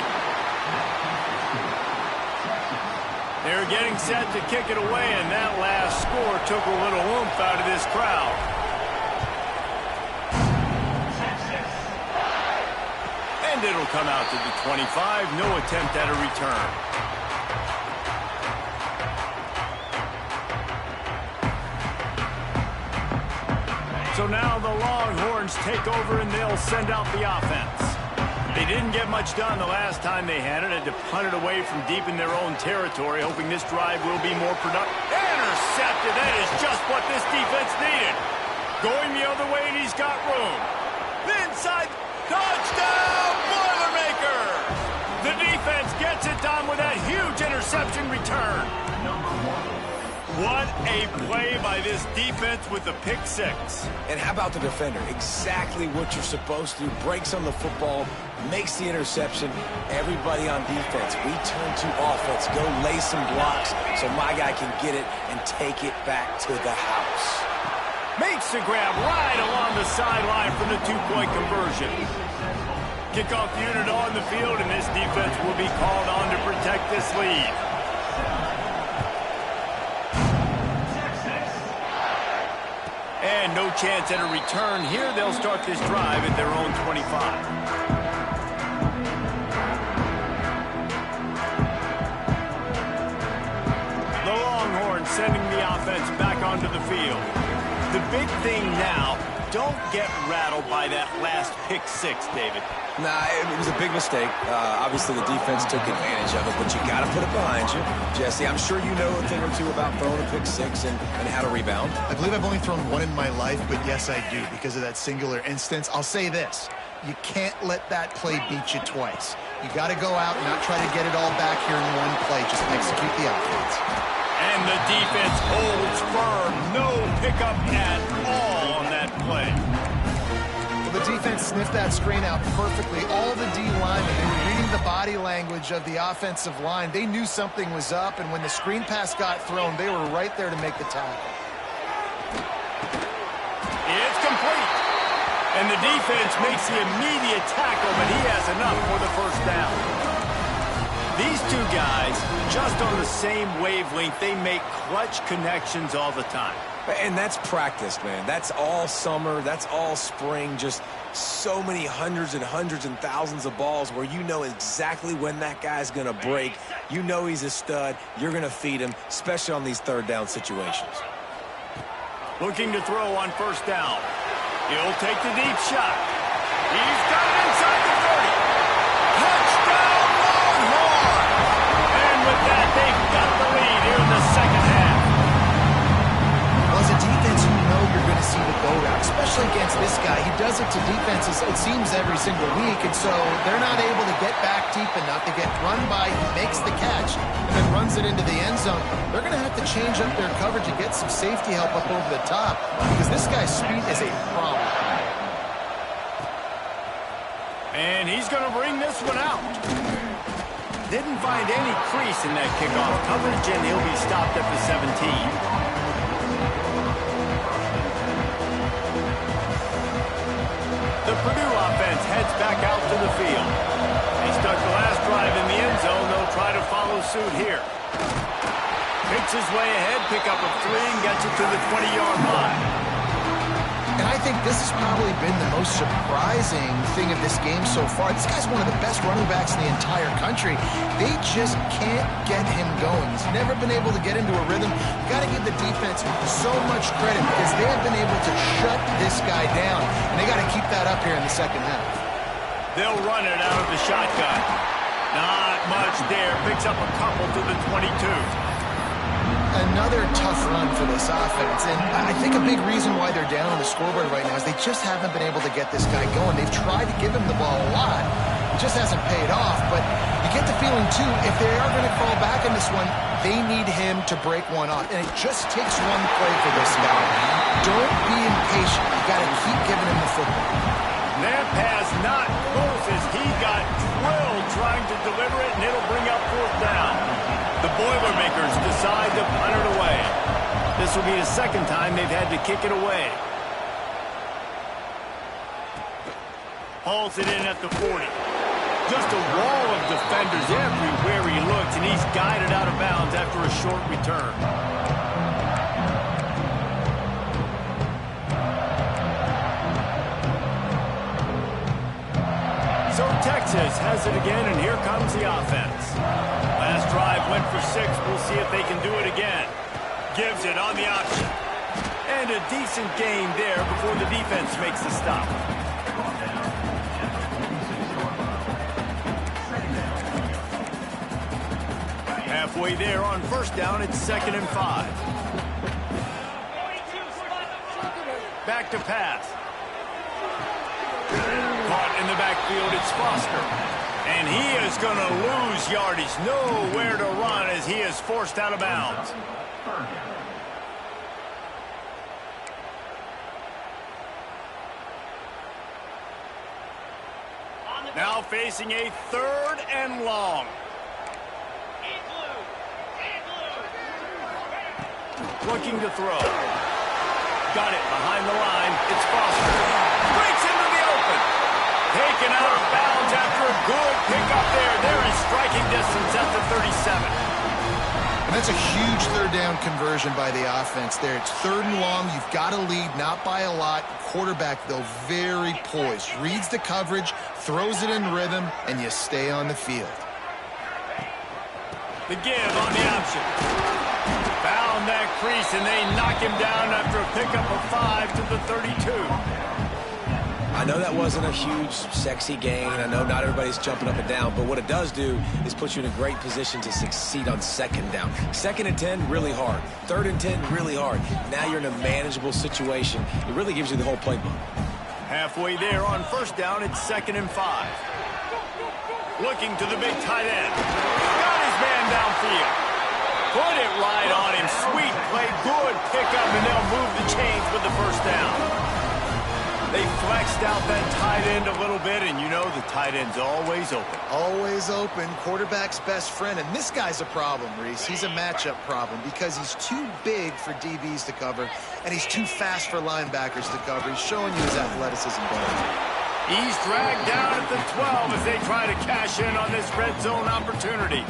S1: They're getting set to kick it away, and that last score took a little oomph out of this crowd. And it'll come out to the 25. No attempt at a return. So now the Longhorns take over and they'll send out the offense. They didn't get much done the last time they had it. Had to punt it away from deep in their own territory, hoping this drive will be more productive. Intercepted. That is just what this defense needed. Going the other way, and he's got room. Inside. Touchdown, Boilermakers! The defense gets it done with that huge interception return. What a play by this defense with the pick 6.
S2: And how about the defender? Exactly what you're supposed to do. Breaks on the football, makes the interception. Everybody on defense, we turn to offense. Go lay some blocks so my guy can get it and take it back to the house.
S1: Makes the grab right along the sideline from the 2-point conversion. Kickoff unit on the field, and this defense will be called on to protect this lead. And no chance at a return here. They'll start this drive at their own 25. The Longhorns sending the offense back onto the field. The big thing now, don't get rattled by that last pick 6, David.
S2: Nah, it was a big mistake. Obviously, the defense took advantage of it, but you got to put it behind you. Jesse, I'm sure you know a thing or two about throwing a pick 6 and how to rebound.
S3: I believe I've only thrown one in my life, but yes, I do because of that singular instance. I'll say this. You can't let that play beat you twice. You got to go out and not try to get it all back here in one play. Just execute the offense.
S1: And the defense holds firm. No pickup at all on that play.
S3: Well, the defense sniffed that screen out perfectly. All the D linemen, they were reading the body language of the offensive line. They knew something was up, and when the screen pass got thrown, they were right there to make the tackle.
S1: It's complete. And the defense makes the immediate tackle, but he has enough for the first down. These two guys, just on the same wavelength, they make clutch connections all the time.
S2: And that's practice, man. That's all summer. That's all spring. Just so many hundreds and thousands of balls where you know exactly when that guy's going to break. You know he's a stud. You're going to feed him, especially on these third down situations.
S1: Looking to throw on first down. He'll take the deep shot. He's got it inside the 30. Touchdown, Longhorns! And with that, they've got the lead here in the second half.
S3: Well, as a defense, you know you're going to see the go route, especially against this guy. He does it to defenses, it seems, every single week, and so they're not able to get back deep enough to get run by. He makes the catch and then runs it into the end zone. They're going to have to change up their coverage and get some safety help up over the top because this guy's speed is a problem.
S1: And he's going to bring this one out. Didn't find any crease in that kickoff coverage, and he'll be stopped at the 17. The Purdue offense heads back out to the field. They stuck the last drive in the end zone. They'll try to follow suit here. Picks his way ahead, pick up a 3, and gets it to the 20-yard line.
S3: And I think this has probably been the most surprising thing of this game so far. This guy's one of the best running backs in the entire country. They just can't get him going. He's never been able to get into a rhythm. You got to give the defense so much credit because they have been able to shut this guy down. And they got to keep that up here in the second half.
S1: They'll run it out of the shotgun. Not much there. Picks up a couple to the 22.
S3: Another tough run for this offense, and I think a big reason why they're down on the scoreboard right now is they just haven't been able to get this guy going. They've tried to give him the ball a lot. It just hasn't paid off, but you get the feeling, too, if they are going to fall back in this one, they need him to break one off, and it just takes one play for this guy. Don't be impatient. You got to keep giving him the football.
S1: That pass not close as he got drilled trying to deliver it, and it'll bring up fourth down. The Boilermakers decide to punt it away. This will be the second time they've had to kick it away. Hauls it in at the 40. Just a wall of defenders everywhere he looks, and he's guided out of bounds after a short return. So Texas has it again, and here comes the offense. Last drive went for 6. We'll see if they can do it again. Gives it on the option. And a decent gain there before the defense makes the stop. Halfway there on first down, it's 2nd and 5. Back to pass. Caught in the backfield, it's Foster. And he is going to lose yardage. Nowhere to run as he is forced out of bounds. Now facing a 3rd and long. Looking to throw. Got it behind the line. It's Foster. Breaks into the open. Taken out of bounds after a good pickup there. They're in striking distance at the 37.
S3: And that's a huge 3rd down conversion by the offense there. It's 3rd and long. You've got to lead, not by a lot. Quarterback, though, very poised. Reads the coverage, throws it in rhythm, and you stay on the field.
S1: The give on the option. Found that crease, and they knock him down after a pickup of 5 to the 32.
S2: I know that wasn't a huge, sexy gain. I know not everybody's jumping up and down, but what it does do is put you in a great position to succeed on 2nd down. 2nd and 10, really hard. 3rd and 10, really hard. Now you're in a manageable situation. It really gives you the whole playbook.
S1: Halfway there on first down, it's 2nd and 5. Looking to the big tight end. Got his man downfield. Put it right on him. Sweet play, good pickup, and they'll move the chains with the first down. They flexed out that tight end a little bit, and you know the tight end's always open.
S3: Always open. Quarterback's best friend. And this guy's a problem, Reese. He's a matchup problem because he's too big for DBs to cover, and he's too fast for linebackers to cover. He's showing you his athleticism better.
S1: He's dragged down at the 12 as they try to cash in on this red zone opportunity.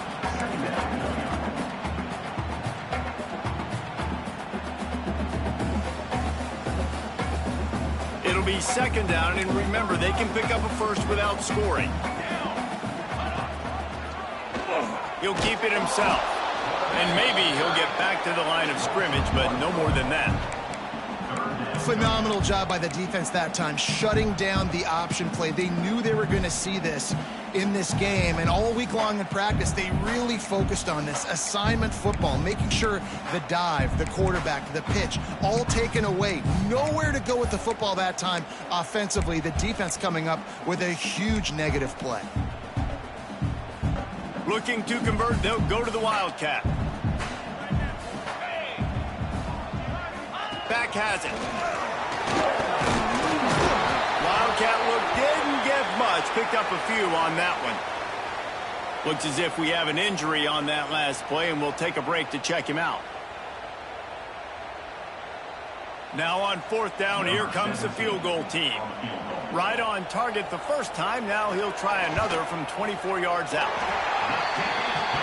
S1: It'll be 2nd down, and remember, they can pick up a first without scoring. He'll keep it himself. And maybe he'll get back to the line of scrimmage, but no more than that.
S3: Phenomenal job by the defense that time, shutting down the option play. They knew they were going to see this in this game, and all week long in practice, they really focused on this assignment football, making sure the dive, the quarterback, the pitch, all taken away. Nowhere to go with the football that time offensively. The defense coming up with a huge negative play.
S1: Looking to convert, they'll go to the Wildcat. Back has it. Wildcat look didn't get much. Picked up a few on that one. Looks as if we have an injury on that last play, and we'll take a break to check him out. Now on 4th down, here comes the field goal team. Right on target the first time. Now he'll try another from 24 yards out.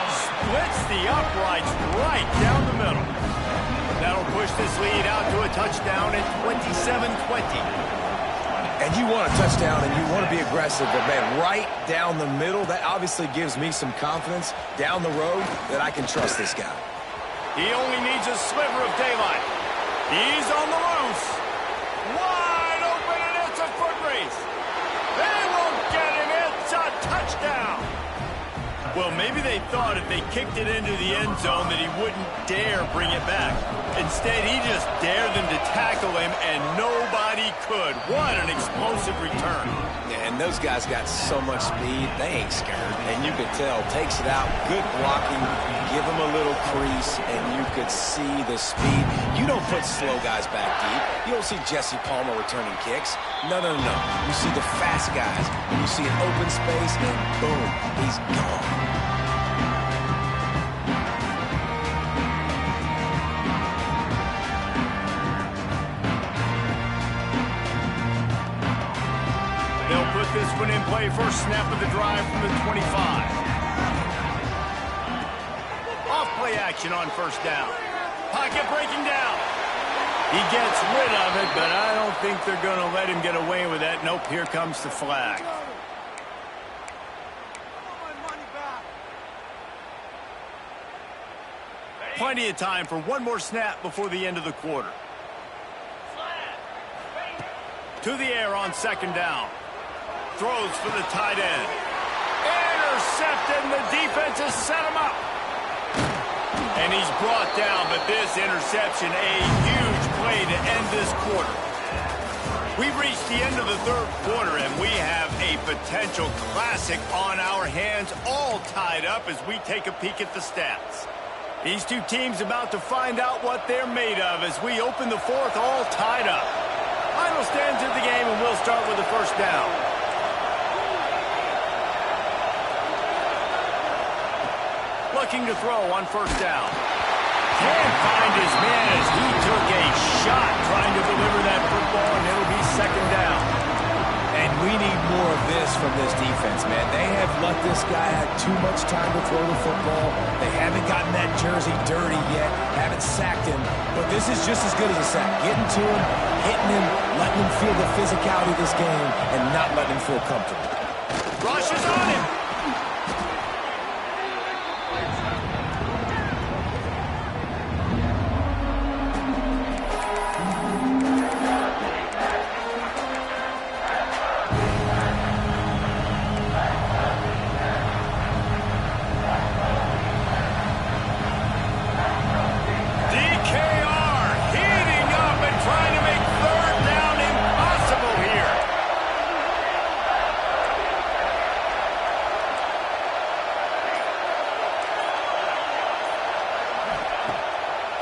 S1: Splits the uprights right down the middle. That'll push this lead out to a touchdown at 27-20.
S2: And you want a touchdown and you want to be aggressive, but, man, right down the middle, that obviously gives me some confidence down the road that I can trust this guy.
S1: He only needs a sliver of daylight. He's on the loose. Wide open, and it's a foot race. They won't get him. It's a touchdown. Well, maybe they thought if they kicked it into the end zone that he wouldn't dare bring it back. Instead, he just dared them to tackle him, and nobody could. What an explosive return.
S2: Yeah, and those guys got so much speed, they ain't scared. And you could tell, takes it out, good blocking, give him a little crease, and you could see the speed. You don't put slow guys back deep. You don't see Jesse Palmer returning kicks. No, no, no. You see the fast guys. You see an open space, and boom, he's gone.
S1: This one in play, first snap of the drive from the 25. Off play action on first down. Pocket breaking down. He gets rid of it, but I don't think they're going to let him get away with that. Nope, here comes the flag. Plenty of time for one more snap before the end of the quarter. To the air on second down. Throws for the tight end. Intercepted, and the defense has set him up. And he's brought down, but this interception, a huge play to end this quarter. We've reached the end of the third quarter, and we have a potential classic on our hands, all tied up as we take a peek at the stats. These two teams about to find out what they're made of as we open the fourth, all tied up. Final stands of the game, and we'll start with the first down. Looking to throw on first down. Can't find his man as he took a shot trying to deliver that football, and it'll be second down.
S2: And we need more of this from this defense, man. They have let this guy have too much time to throw the football. They haven't gotten that jersey dirty yet, haven't sacked him. But this is just as good as a sack. Getting to him, hitting him, letting him feel the physicality of this game, and not letting him feel comfortable.
S1: Rush is on him.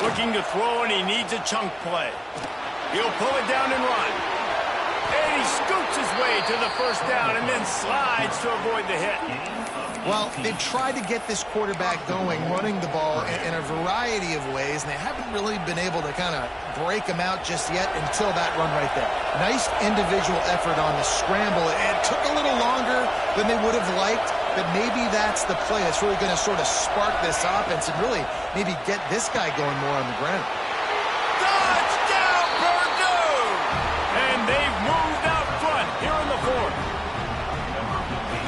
S1: Looking to throw, and he needs a chunk play. He'll pull it down and run. And he scoots his way to the first down and then slides to avoid the hit.
S3: Well, they've tried to get this quarterback going, running the ball in a variety of ways, and they haven't really been able to kind of break him out just yet until that run right there. Nice individual effort on the scramble. It took a little longer than they would have liked, but maybe that's the play that's really going to sort of spark this offense and really maybe get this guy going more on the ground.
S1: Touchdown, Purdue! And they've moved out front here in the fourth.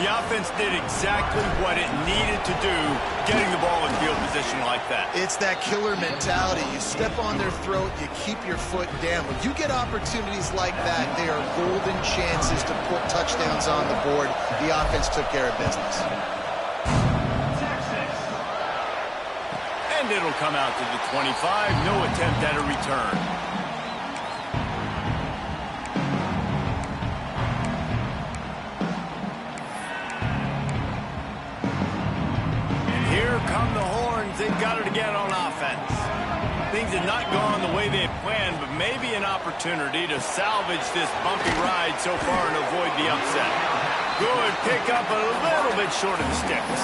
S1: The offense did exactly what it needed to do, getting the ball in field position like that.
S3: It's that killer mentality. You step on their throat, you keep your foot down. When you get opportunities like that, they are golden chances to put touchdowns on the board. The offense took care of business.
S1: And it'll come out to the 25. No attempt at a return. Here come the horns. They've got it again on offense. Things have not gone the way they had planned, but maybe an opportunity to salvage this bumpy ride so far and avoid the upset. Good pickup, but a little bit short of the sticks.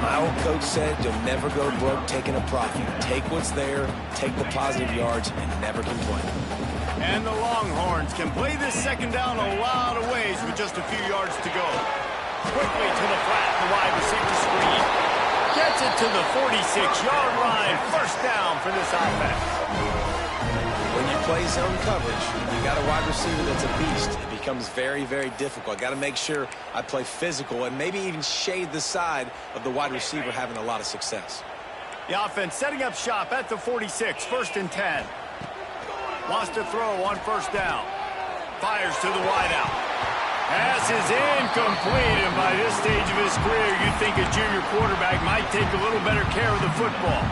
S2: My old coach said you'll never go broke taking a profit. Take what's there, take the positive yards, and never complain.
S1: And the Longhorns can play this second down a lot of ways with just a few yards to go. Quickly to the flat, the wide receiver screen. Gets it to the 46-yard line. First down for this offense.
S2: play zone coverage, you got a wide receiver that's a beast. It becomes very, very difficult. Got to make sure I play physical and maybe even shade the side of the wide receiver having a lot of success.
S1: The offense setting up shop at the 46, 1st and 10. Wants to throw on 1st down. Fires to the wideout. Pass is incomplete, and by this stage of his career, you'd think a junior quarterback might take a little better care of the football.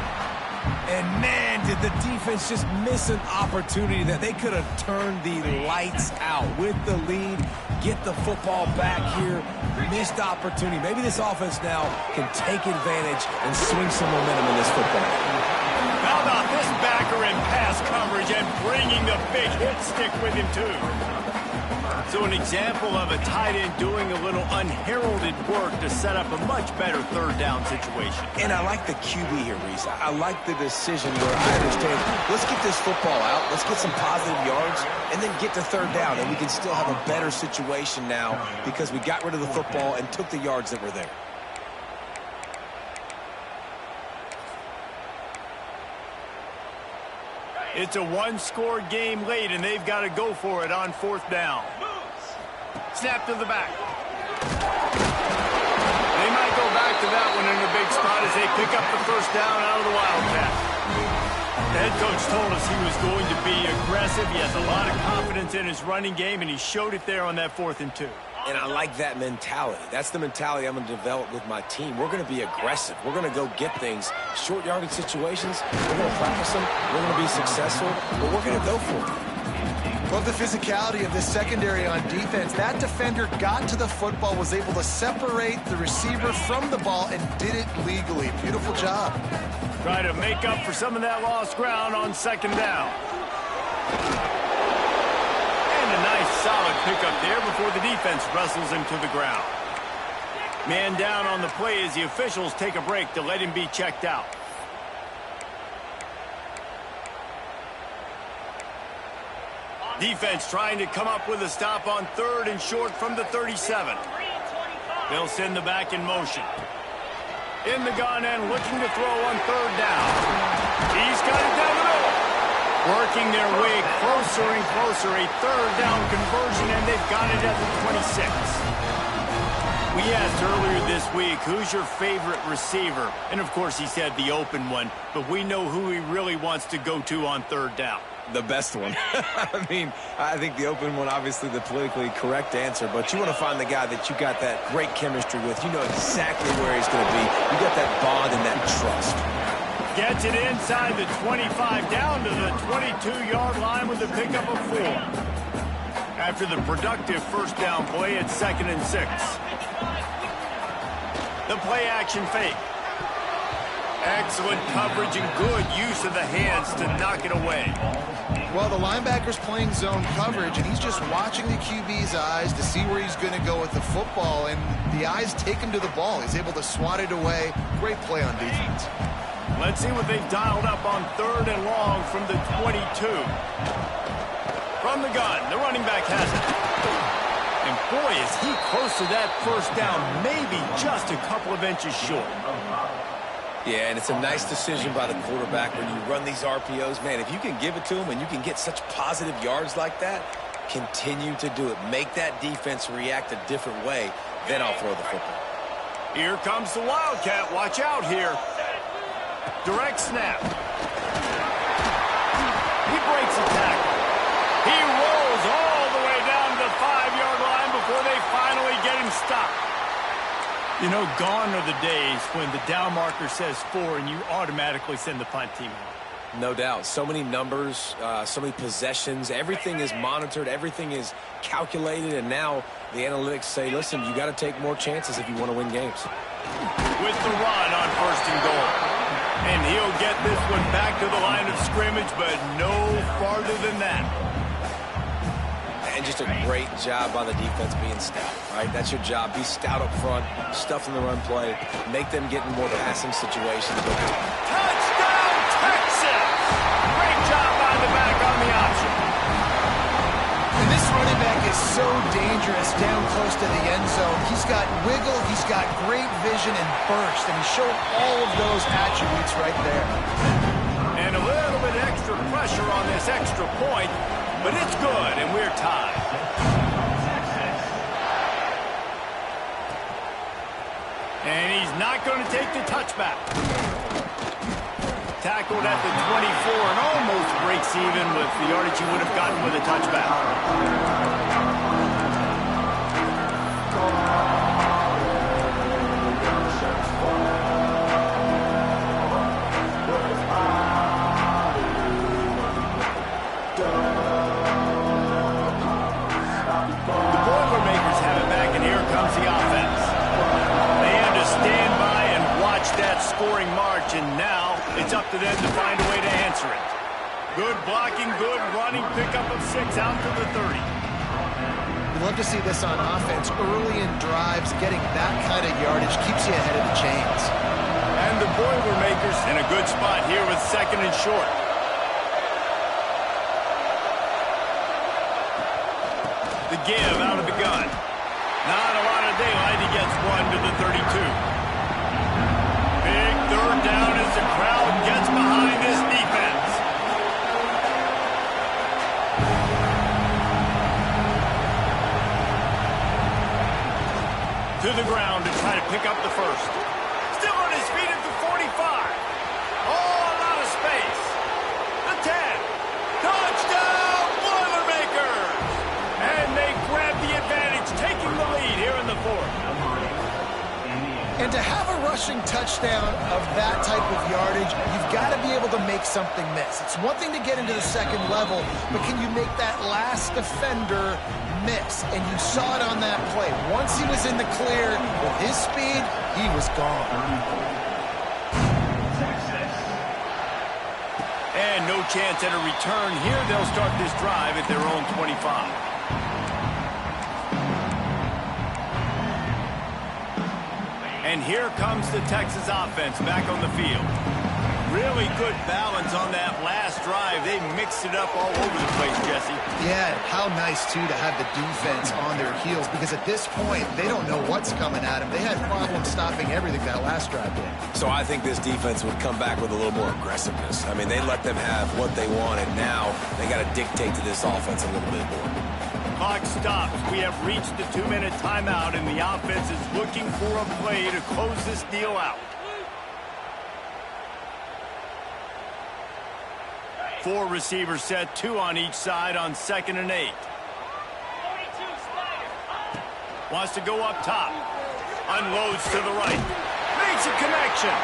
S2: And man, did the defense just miss an opportunity that they could have turned the lights out with the lead, get the football back here. Missed opportunity. Maybe this offense now can take advantage and swing some momentum in this football.
S1: How about this backer in pass coverage and bringing the big hit stick with him, too? So an example of a tight end doing a little unheralded work to set up a much better 3rd down situation.
S2: And I like the QB here, Reese. I like the decision where I understand, let's get this football out, let's get some positive yards, and then get to 3rd down, and we can still have a better situation now because we got rid of the football and took the yards that were there.
S1: It's a 1-score game late, and they've got to go for it on 4th down. Snap to the back. They might go back to that one in a big spot as they pick up the 1st down out of the Wildcat. The head coach told us he was going to be aggressive. He has a lot of confidence in his running game, and he showed it there on that 4th and 2.
S2: And I like that mentality. That's the mentality I'm going to develop with my team. We're going to be aggressive. We're going to go get things. Short yardage situations, we're going to practice them. We're going to be successful, but we're going to go for it.
S3: Love the physicality of this secondary on defense. That defender got to the football, was able to separate the receiver from the ball, and did it legally. Beautiful job.
S1: Try to make up for some of that lost ground on 2nd down. And a nice solid pickup there before the defense wrestles him to the ground. Man down on the play as the officials take a break to let him be checked out. Defense trying to come up with a stop on 3rd and short from the 37. They'll send the back in motion. In the gun and looking to throw on 3rd down. He's got it down the middle. Working their way closer and closer. A 3rd down conversion, and they've got it at the 26. We asked earlier this week, who's your favorite receiver? And, of course, he said the open one. But we know who he really wants to go to on 3rd down.
S2: The best one. I mean, I think the open one, obviously the politically correct answer, but you want to find the guy that you got that great chemistry with. You know exactly where he's going to be. You got that bond and that trust.
S1: Gets it inside the 25, down to the 22-yard line with a pickup of 4. After the productive 1st down play, it's 2nd and 6. The play action fake. Excellent coverage and good use of the hands to knock it away.
S3: Well, the linebacker's playing zone coverage, and he's just watching the QB's eyes to see where he's going to go with the football, and the eyes take him to the ball. He's able to swat it away. Great play on defense.
S1: Let's see what they've dialed up on 3rd and long from the 22. From the gun, the running back has it. And boy, is he close to that 1st down, maybe just a couple of inches short.
S2: Yeah, and it's a nice decision by the quarterback when you run these RPOs. Man, if you can give it to him and you can get such positive yards like that, continue to do it. Make that defense react a different way, then I'll throw the football.
S1: Here comes the Wildcat. Watch out here. Direct snap. He breaks a tackle. He rolls all the way down to the 5-yard line before they finally get him stopped. You know, gone are the days when the down marker says 4 and you automatically send the punt team out.
S2: No doubt. So many numbers, so many possessions. Everything is monitored. Everything is calculated. And now the analytics say, listen, you got to take more chances if you want to win games.
S1: With the run on 1st and goal. And he'll get this one back to the line of scrimmage, but no farther than that.
S2: And just a great job by the defense being stout, right? That's your job. Be stout up front, stuff in the run play, make them get in more passing situations.
S1: Touchdown, Texas! Great job by the back on the option.
S3: And this running back is so dangerous down close to the end zone. He's got wiggle, he's got great vision and burst, and he showed all of those attributes right there.
S1: And a little bit extra pressure on this extra point. not going to take the touchback. Tackled at the 24 and almost breaks even with the yardage he would have gotten with a touchback. The Boilermakers have it back, and here comes the offense. They had to stand by and watch that scoring march, and now it's up to them to find a way to answer it. Good blocking, good running, pickup of 6 out to the 30.
S3: We love to see this on offense. Early in drives, getting that kind of yardage keeps you ahead of the chains.
S1: And the Boilermakers in a good spot here with 2nd and short. The give out of the gun. Not a lot of daylight. He gets 1 to the 32. Big 3rd down as the crowd gets behind his defense. To the ground to try to pick up the first. Still on his feet at the 45. Oh, a lot of space. The 10. Touchdown, Boilermakers! And they grab the advantage, taking the lead here in the 4th.
S3: And to have a rushing touchdown of that type of yardage, you've got to be able to make something miss. It's one thing to get into the 2nd level, but can you make that last defender miss? And you saw it on that play. Once he was in the clear, with his speed, he was gone.
S1: And no chance at a return here. They'll start this drive at their own 25. And here comes the Texas offense back on the field. Really good balance on that last drive. They mixed it up all over the place, Jesse.
S3: Yeah, how nice, too, to have the defense on their heels, because at this point, they don't know what's coming at them. They had problems stopping everything that last drive did.
S2: So I think this defense would come back with a little more aggressiveness. I mean, they let them have what they want, and now they got to dictate to this offense a little bit more.
S1: Clock stops. We have reached the 2-minute timeout, and the offense is looking for a play to close this deal out. 4 receivers set, 2 on each side on 2nd and 8. Wants to go up top. Unloads to the right. Makes a connection.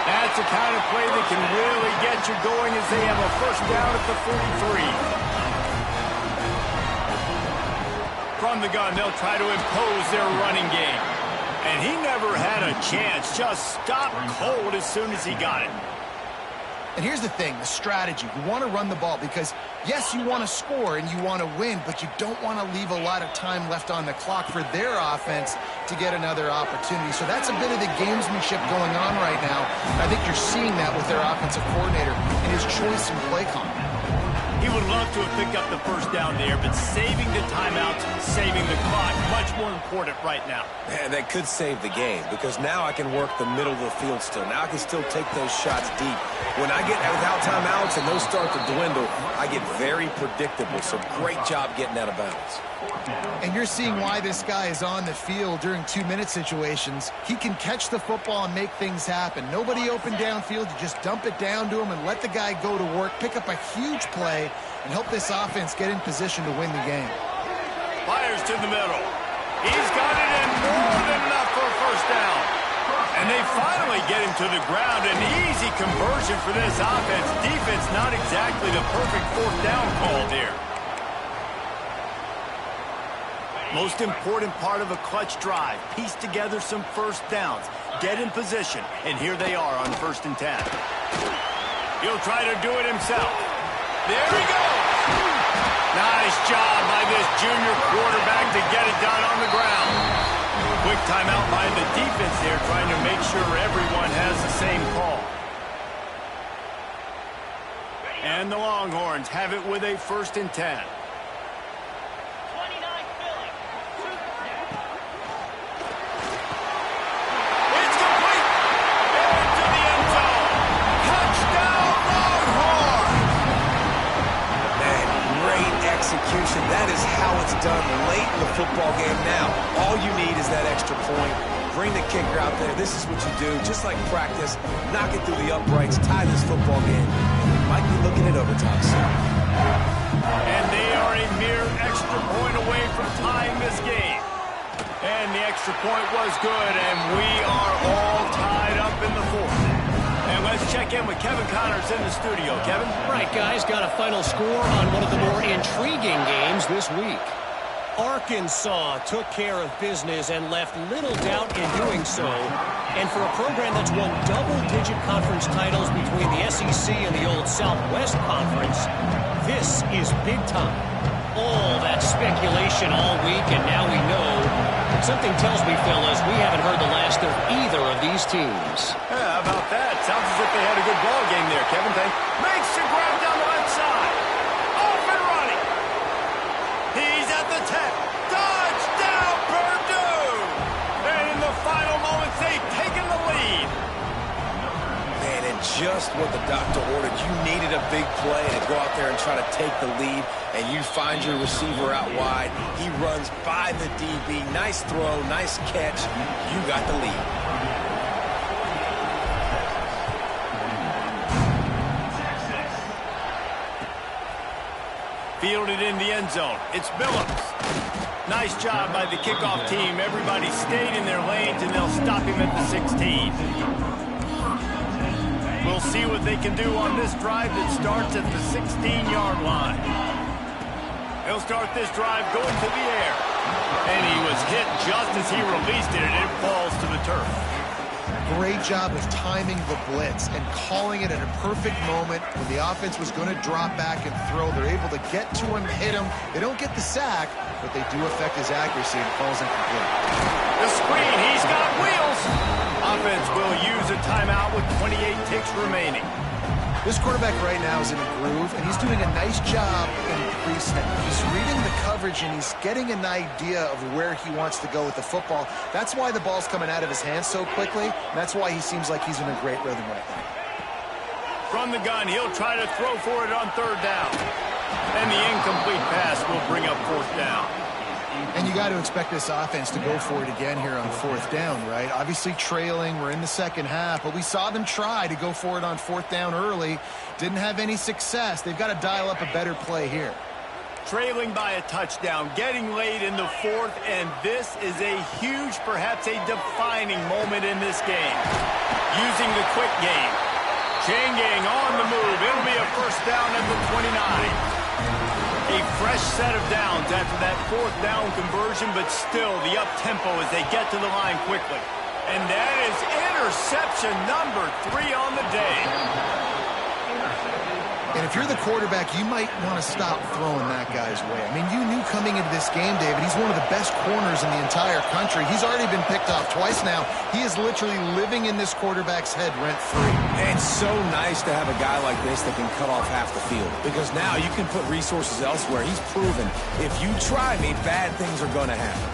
S1: That's the kind of play that can really get you going as they have a first down at the 43. From the gun, they'll try to impose their running game. And he never had a chance. Just stopped cold as soon as he got it.
S3: And here's the thing, the strategy. You want to run the ball because, yes, you want to score and you want to win, but you don't want to leave a lot of time left on the clock for their offense to get another opportunity. So that's a bit of the gamesmanship going on right now. And I think you're seeing that with their offensive coordinator and his choice in play calling.
S1: He would love to have picked up the first down there, but saving the timeouts, saving the clock, much more important right now.
S2: Man, that could save the game because now I can work the middle of the field still. Now I can still take those shots deep. When I get without timeouts and those start to dwindle, I get very predictable. So great job getting out of bounds.
S3: And you're seeing why this guy is on the field during 2-minute situations. He can catch the football and make things happen. Nobody open downfield. You just dump it down to him and let the guy go to work, pick up a huge play, and help this offense get in position to win the game.
S1: Fires to the middle. He's got it in more than enough for a first down. And they finally get him to the ground. An easy conversion for this offense. Defense not exactly the perfect 4th down call there. Most important part of a clutch drive. Piece together some first downs. Get in position. And here they are on 1st and 10. He'll try to do it himself. There he goes. Nice job by this junior quarterback to get it done on the ground. Quick timeout by the defense there, trying to make sure everyone has the same call. And the Longhorns have it with a 1st and 10.
S2: That is how it's done late in the football game now. All you need is that extra point. Bring the kicker out there. This is what you do. Just like practice, knock it through the uprights, tie this football game. Might be looking at overtime soon.
S1: And they are a mere extra point away from tying this game. And the extra point was good, and we are all tied up in the fourth. And let's check in with Kevin Connors in the studio. Kevin?
S4: Right, guys, got a final score on one of the more intriguing games this week. Arkansas took care of business and left little doubt in doing so. And for a program that's won double-digit conference titles between the SEC and the old Southwest Conference, this is big time. All that speculation all week, and now we know. Something tells me, fellas, we haven't heard the last of either of these teams.
S1: Yeah, how about that? Sounds as if they had a good ball game there, Kevin. Makes the grab down the left side. Off and running. He's at the 10. Touchdown, Purdue! And in the final moments, they've taken the lead.
S2: Man, and just what the doctor ordered. You needed a big play to go out there and try to take the lead, and you find your receiver out wide. He runs by the DB. Nice throw, nice catch. You got the lead.
S1: Fielded in the end zone. It's Billups. Nice job by the kickoff team. Everybody stayed in their lanes, and they'll stop him at the 16. We'll see what they can do on this drive that starts at the 16-yard line. He'll start this drive going to the air. And he was hit just as he released it, and it falls to the turf.
S3: Great job of timing the blitz and calling it at a perfect moment when the offense was going to drop back and throw. They're able to get to him, hit him. They don't get the sack, but they do affect his accuracy and falls incomplete.
S1: The screen, he's got wheels. Offense will use a timeout with 28 ticks remaining.
S3: This quarterback right now is in a groove, and he's doing a nice job in pre-snap. He's reading the coverage, and he's getting an idea of where he wants to go with the football. That's why the ball's coming out of his hands so quickly, and that's why he seems like he's in a great rhythm right now.
S1: From the gun, he'll try to throw for it on third down. And the incomplete pass will bring up fourth down.
S3: And you got to expect this offense to go for it again here on fourth down, right? Obviously trailing, we're in the second half, but we saw them try to go for it on fourth down early. Didn't have any success. They've got to dial up a better play here.
S1: Trailing by a touchdown, getting late in the fourth, and this is a huge, perhaps a defining moment in this game. Using the quick game. Chain gang on the move. It'll be a first down at the 29. A fresh set of downs after that fourth down conversion, but still the up-tempo as they get to the line quickly. And that is interception number 3 on the day.
S3: And if you're the quarterback, you might want to stop throwing that guy's way. I mean, you knew coming into this game, David, he's one of the best corners in the entire country. He's already been picked off twice now. He is literally living in this quarterback's head rent-free.
S2: And it's so nice to have a guy like this that can cut off half the field, because now you can put resources elsewhere. He's proven if you try me, bad things are going to happen.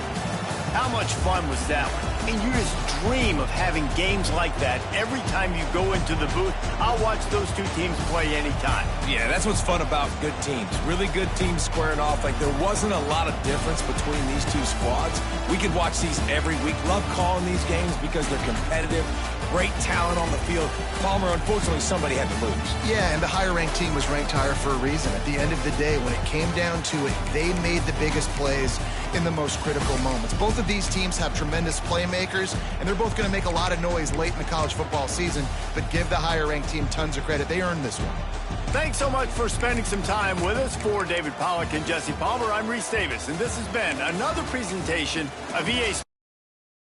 S1: How much fun was that one? I mean, you just dream of having games like that every time you go into the booth. I'll watch those two teams play anytime.
S2: Yeah, that's what's fun about good teams. Really good teams squaring off. Like, there wasn't a lot of difference between these two squads. We could watch these every week. Love calling these games because they're competitive. Great talent on the field. Palmer, unfortunately, somebody had to lose.
S3: Yeah, and the higher-ranked team was ranked higher for a reason. At the end of the day, when it came down to it, they made the biggest plays in the most critical moments. Both of these teams have tremendous playmakers, and they're both going to make a lot of noise late in the college football season, but give the higher-ranked team tons of credit. They earned this one.
S1: Thanks so much for spending some time with us. For David Pollack and Jesse Palmer, I'm Reese Davis, and this has been another presentation of EA Sports.